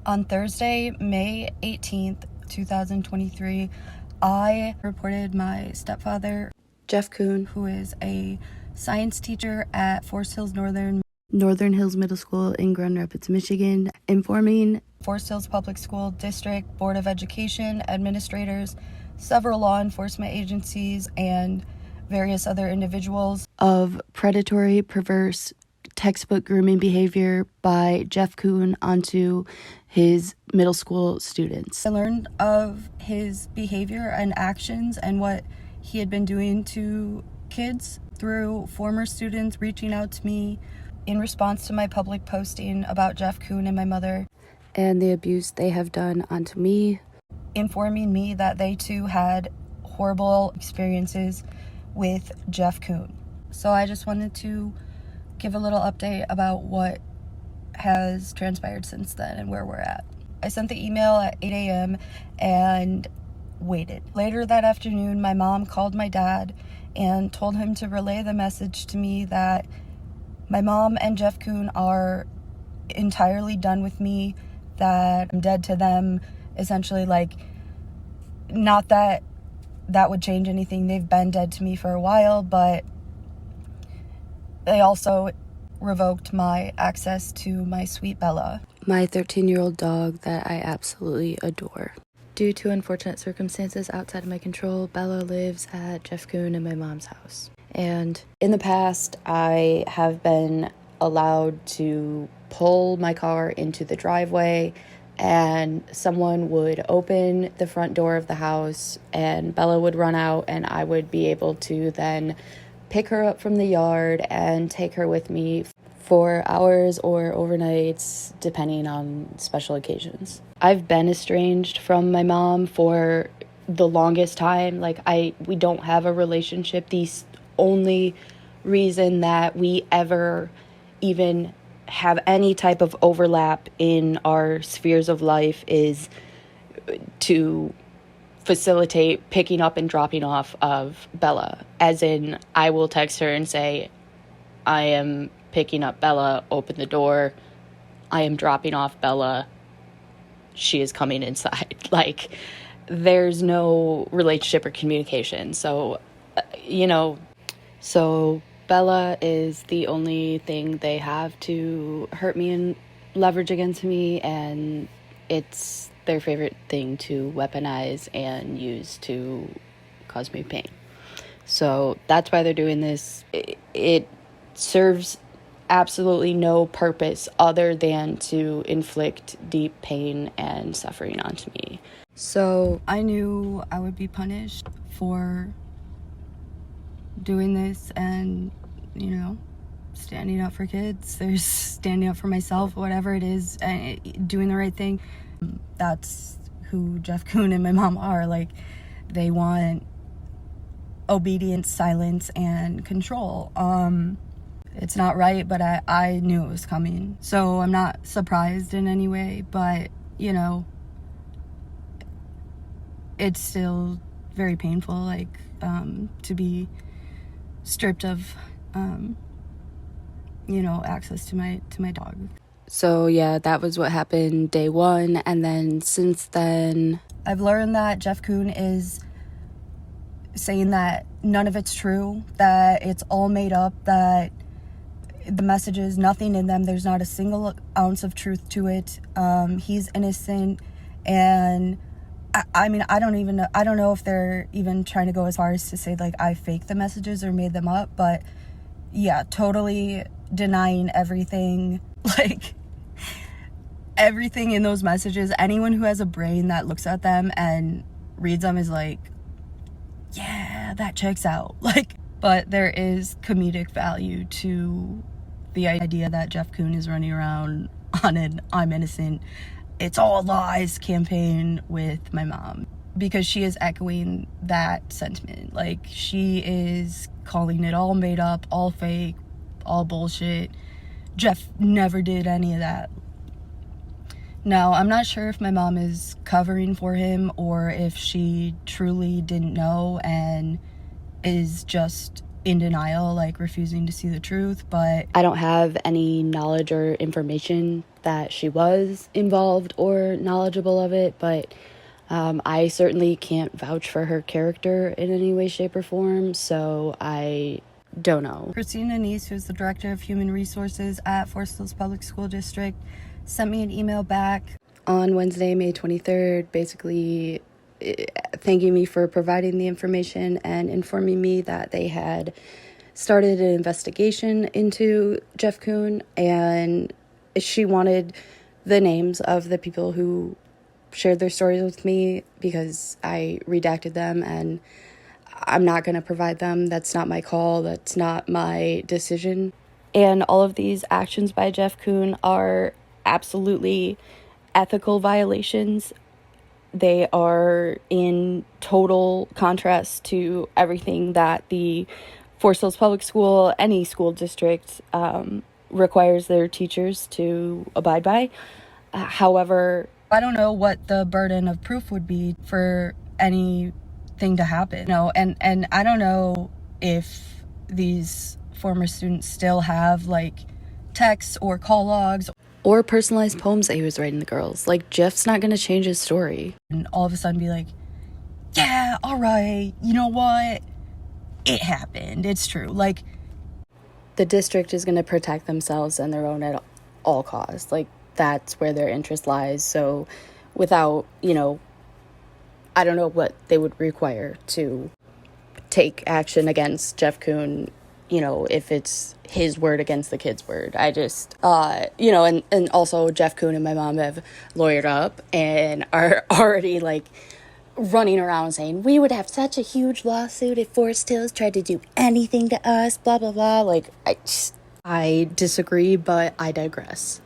On Thursday, May 18th, 2023, I reported my stepfather, Jeff Kuhn, who is a science teacher at Forest Hills Northern Hills Middle School in Grand Rapids, Michigan, informing Forest Hills Public School District Board of Education, administrators, several law enforcement agencies, and various other individuals of predatory, perverse, textbook grooming behavior by Jeff Kuhn onto his middle school students. I learned of his behavior and actions and what he had been doing to kids through former students reaching out to me in response to my public posting about Jeff Kuhn and my mother and the abuse they have done onto me, informing me that they too had horrible experiences with Jeff Kuhn. So I just wanted to give a little update about what has transpired since then and where we're at. I sent the email at 8 a.m. and waited. Later that afternoon, my mom called my dad and told him to relay the message to me that my mom and Jeff Kuhn are entirely done with me, that I'm dead to them, essentially. Like, not that that would change anything. They've been dead to me for a while, but they also revoked my access to my sweet Bella, my 13-year-old dog that I absolutely adore. Due to unfortunate circumstances outside of my control, Bella lives at Jeff Kuhn and my mom's house. And in the past, I have been allowed to pull my car into the driveway, and someone would open the front door of the house and Bella would run out, and I would be able to then pick her up from the yard and take her with me for hours or overnights, depending on special occasions. I've been estranged from my mom for the longest time. Like, we don't have a relationship. The only reason that we ever even have any type of overlap in our spheres of life is to facilitate picking up and dropping off of Bella. As in, I will text her and say, I am picking up Bella, open the door. I am dropping off Bella. She is coming inside. Like, there's no relationship or communication. So, so Bella is the only thing they have to hurt me and leverage against me, and it's their favorite thing to weaponize and use to cause me pain. So that's why they're doing this. It serves absolutely no purpose other than to inflict deep pain and suffering onto me. So I knew I would be punished for doing this and, standing up for kids. There's standing up for myself, whatever it is, and doing the right thing. That's who Jeff Kuhn and my mom are. Like, they want obedience, silence, and control. It's not right, but I knew it was coming. So I'm not surprised in any way, but, it's still very painful, like, to be stripped of, access to my dog. So yeah, that was what happened day one. And then since then, I've learned that Jeff Kuhn is saying that none of it's true, that it's all made up, that the messages, nothing in them, there's not a single ounce of truth to it. He's innocent. And I don't know if they're even trying to go as far as to say, like, I faked the messages or made them up, but yeah, totally denying everything, like, everything in those messages. Anyone who has a brain that looks at them and reads them is like, yeah, that checks out. Like, but there is comedic value to the idea that Jeff Kuhn is running around on an I'm innocent, it's all lies campaign with my mom, because she is echoing that sentiment. Like, she is calling it all made up, all fake, all bullshit. Jeff never did any of that. Now, I'm not sure if my mom is covering for him or if she truly didn't know and is just in denial, like refusing to see the truth, but I don't have any knowledge or information that she was involved or knowledgeable of it, but I certainly can't vouch for her character in any way, shape, or form, so I don't know. Christina Neese, who's the Director of Human Resources at Forest Hills Public School District, sent me an email back on Wednesday, May 23rd, basically thanking me for providing the information and informing me that they had started an investigation into Jeff Kuhn, and she wanted the names of the people who shared their stories with me because I redacted them, and I'm not going to provide them. That's not my call. That's not my decision. And all of these actions by Jeff Kuhn are absolutely ethical violations. They are in total contrast to everything that the Forest Hills Public School, any school district, requires their teachers to abide by. However, I don't know what the burden of proof would be for anything to happen. You know, and I don't know if these former students still have like texts or call logs or personalized poems that he was writing the girls. Like, Jeff's not gonna change his story and all of a sudden be like, yeah, all right, you know what, it happened, it's true. Like, the district is gonna protect themselves and their own at all costs. Like, that's where their interest lies. So without, you know, I don't know what they would require to take action against Jeff Kuhn, you know, if it's his word against the kid's word. I just, you know, and also Jeff Kuhn and my mom have lawyered up and are already, like, running around saying, we would have such a huge lawsuit if Forest Hills tried to do anything to us, blah, blah, blah. Like, I disagree, but I digress.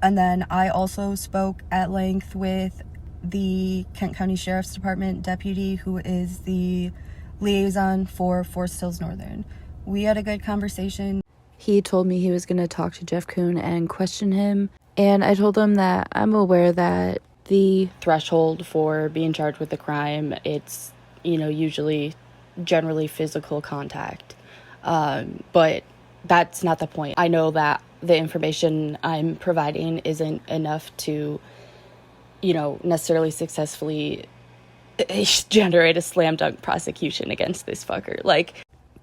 And then I also spoke at length with the Kent County Sheriff's Department deputy, who is the liaison for Forest Hills Northern. We had a good conversation. He told me he was going to talk to Jeff Kuhn and question him, and I told him that I'm aware that the threshold for being charged with a crime, it's, you know, usually generally physical contact, but that's not the point. I know that the information I'm providing isn't enough to, you know, necessarily successfully generate a slam dunk prosecution against this fucker. Like,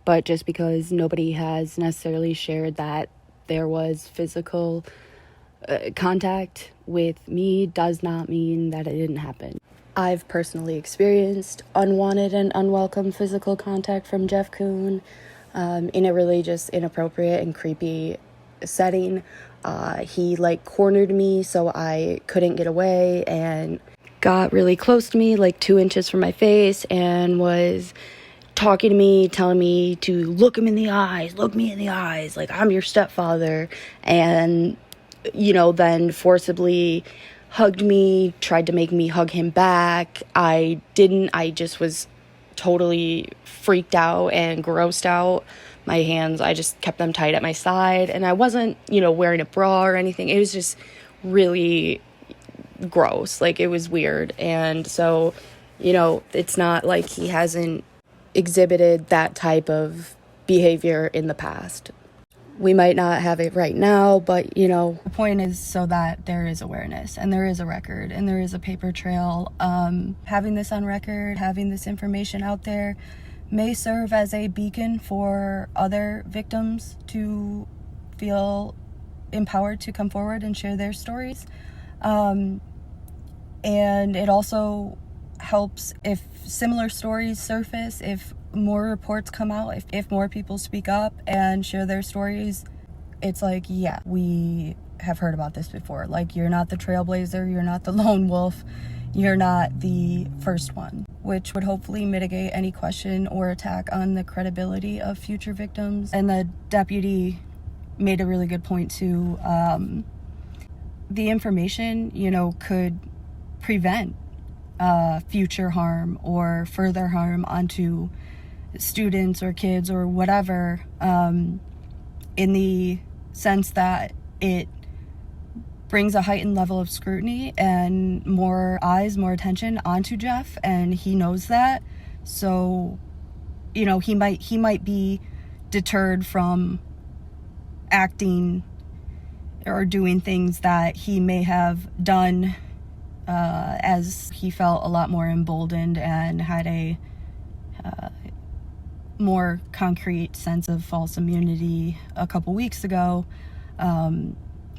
but just because nobody has necessarily shared that there was physical contact with me does not mean that it didn't happen. I've personally experienced unwanted and unwelcome physical contact from Jeff Kuhn in a really just inappropriate and creepy setting. He like cornered me so I couldn't get away and got really close to me, like 2 inches from my face, and was talking to me, telling me to look me in the eyes, like I'm your stepfather, and, you know, then forcibly hugged me, tried to make me hug him back. I didn't. I just was totally freaked out and grossed out. My hands, I just kept them tight at my side, and I wasn't, you know, wearing a bra or anything. It was just really gross. Like, it was weird. And so, you know, it's not like he hasn't exhibited that type of behavior in the past. We might not have it right now, but, you know, the point is so that there is awareness and there is a record and there is a paper trail. Having this on record, having this information out there may serve as a beacon for other victims to feel empowered to come forward and share their stories. And it also helps if similar stories surface, if more reports come out, if more people speak up and share their stories. It's like, yeah, we have heard about this before. Like, you're not the trailblazer, you're not the lone wolf, you're not the first one, which would hopefully mitigate any question or attack on the credibility of future victims. And the deputy made a really good point too. The information, you know, could prevent future harm or further harm onto students or kids or whatever, in the sense that it brings a heightened level of scrutiny and more eyes, more attention onto Jeff, and he knows that. So you know, he might be deterred from acting or doing things that he may have done as he felt a lot more emboldened and had a more concrete sense of false immunity a couple weeks ago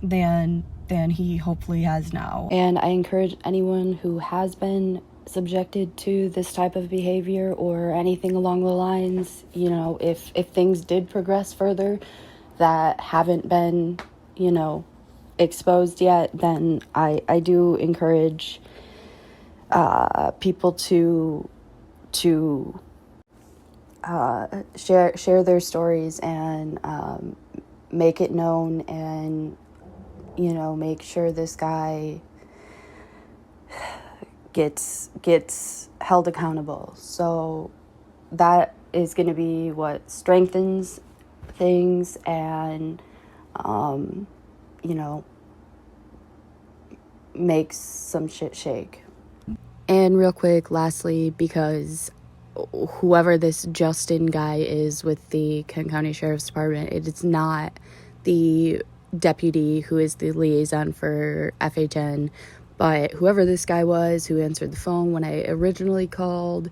than he hopefully has now. And I encourage anyone who has been subjected to this type of behavior or anything along the lines, you know, if things did progress further that haven't been, you know, exposed yet, then I do encourage people to share their stories and make it known, and, you know, make sure this guy gets held accountable. So that is going to be what strengthens things and you know, makes some shit shake. And real quick, lastly, because whoever this Justin guy is with the Kent County Sheriff's Department, it is not the deputy who is the liaison for FHN, but whoever this guy was who answered the phone when I originally called,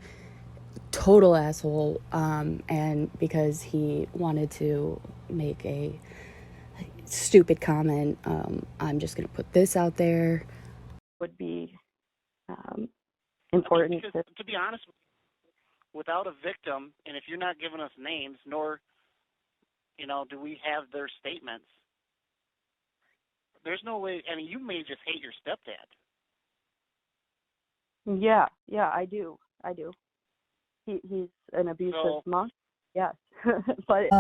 total asshole, and because he wanted to make a stupid comment, I'm just going to put this out there. Would be important. Because, to be honest, without a victim, and if you're not giving us names, nor, you know, do we have their statements, there's no way. I mean, you may just hate your stepdad. Yeah, I do. He's an abusive monster. Yes, but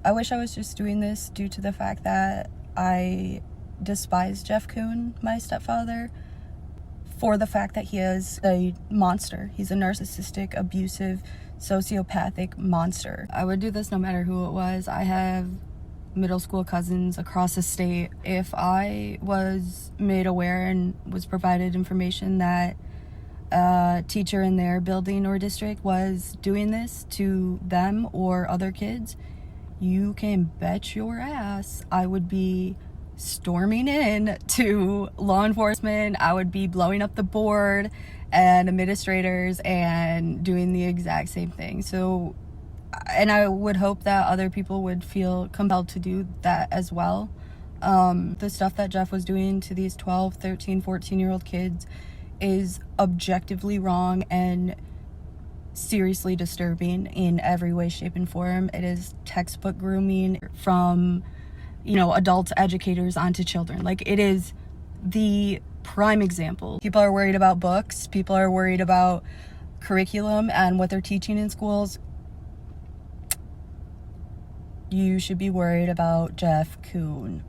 I wish I was just doing this due to the fact that I despise Jeff Kuhn, my stepfather, for the fact that he is a monster. He's a narcissistic, abusive, sociopathic monster. I would do this no matter who it was. I have middle school cousins across the state. If I was made aware and was provided information that a teacher in their building or district was doing this to them or other kids, you can bet your ass I would be storming in to law enforcement. I would be blowing up the board and administrators and doing the exact same thing. So, and I would hope that other people would feel compelled to do that as well. The stuff that Jeff was doing to these 12, 13, 14-year-old kids is objectively wrong and seriously disturbing in every way, shape, and form. It is textbook grooming from, you know, adults, educators onto children. Like, it is the prime example. People are worried about books. People are worried about curriculum and what they're teaching in schools. You should be worried about Jeff Kuhn.